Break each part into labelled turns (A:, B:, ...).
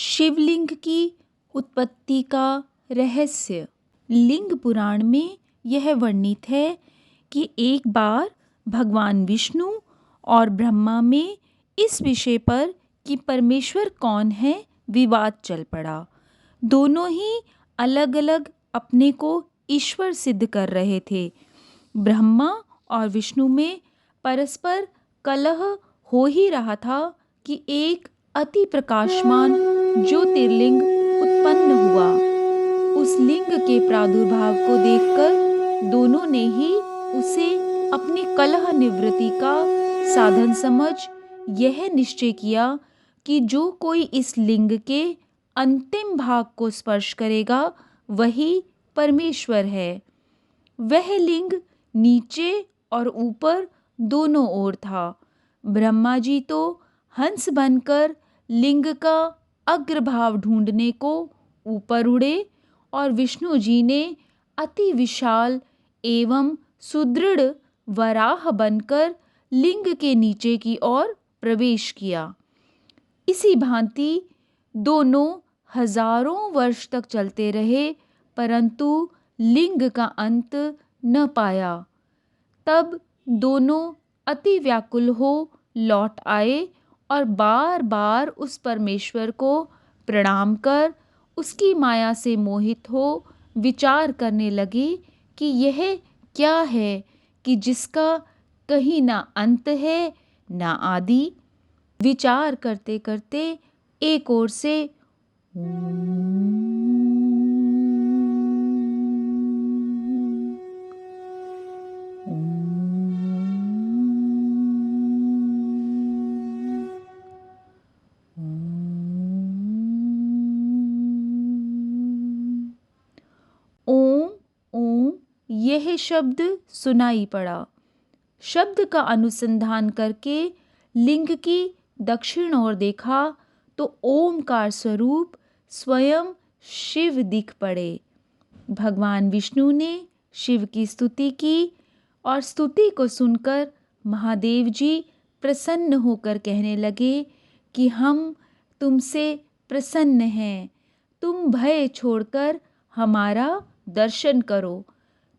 A: शिवलिंग की उत्पत्ति का रहस्य। लिंग पुराण में यह वर्णित है कि एक बार भगवान विष्णु और ब्रह्मा में इस विषय पर कि परमेश्वर कौन है विवाद चल पड़ा। दोनों ही अलग अलग अपने को ईश्वर सिद्ध कर रहे थे। ब्रह्मा और विष्णु में परस्पर कलह हो ही रहा था कि एक अति प्रकाशमान ज्योतिर्लिंग उत्पन्न हुआ। उस लिंग के प्रादुर्भाव को देखकर दोनों ने ही उसे अपनी कलह निवृत्ति का साधन समझ यह निश्चय किया कि जो कोई इस लिंग के अंतिम भाग को स्पर्श करेगा वही परमेश्वर है। वह लिंग नीचे और ऊपर दोनों ओर था। ब्रह्मा जी तो हंस बनकर लिंग का अग्रभाव ढूंढने को ऊपर उड़े और विष्णु जी ने अति विशाल एवं सुदृढ़ वराह बनकर लिंग के नीचे की ओर प्रवेश किया। इसी भांति दोनों हजारों वर्ष तक चलते रहे, परंतु लिंग का अंत न पाया। तब दोनों अति व्याकुल हो लौट आए और बार बार उस परमेश्वर को प्रणाम कर उसकी माया से मोहित हो विचार करने लगे कि यह क्या है कि जिसका कहीं ना अंत है ना आदि। विचार करते करते एक ओर से ओम ओम यह शब्द सुनाई पड़ा। शब्द का अनुसंधान करके लिंग की दक्षिण ओर देखा तो ओमकार स्वरूप स्वयं शिव दिख पड़े। भगवान विष्णु ने शिव की स्तुति की और स्तुति को सुनकर महादेव जी प्रसन्न होकर कहने लगे कि हम तुमसे प्रसन्न हैं। तुम भय छोड़कर हमारा दर्शन करो।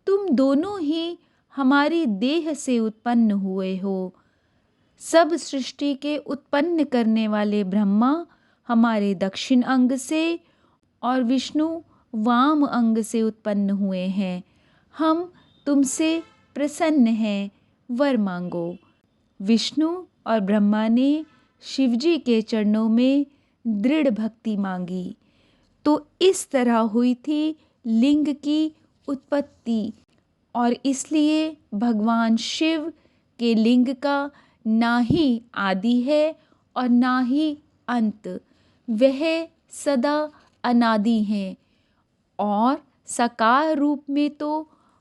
A: तुम दोनों ही हमारी देह से उत्पन्न हुए हो। सब सृष्टि के उत्पन्न करने वाले ब्रह्मा हमारे दक्षिण अंग से और विष्णु वाम अंग से उत्पन्न हुए हैं। हम तुमसे प्रसन्न हैं, वर मांगो। विष्णु और ब्रह्मा ने शिवजी के चरणों में दृढ़ भक्ति मांगी। तो इस तरह हुई थी लिंग की उत्पत्ति और इसलिए भगवान शिव के लिंग का ना ही आदि है और ना ही अंत। वह सदा अनादि हैं और साकार रूप में तो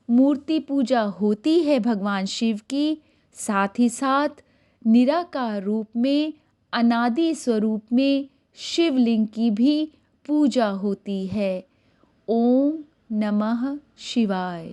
A: मूर्ति पूजा होती है भगवान शिव की, साथ ही साथ निराकार रूप में अनादि स्वरूप में शिवलिंग की भी पूजा होती है। ओम नमः शिवाय।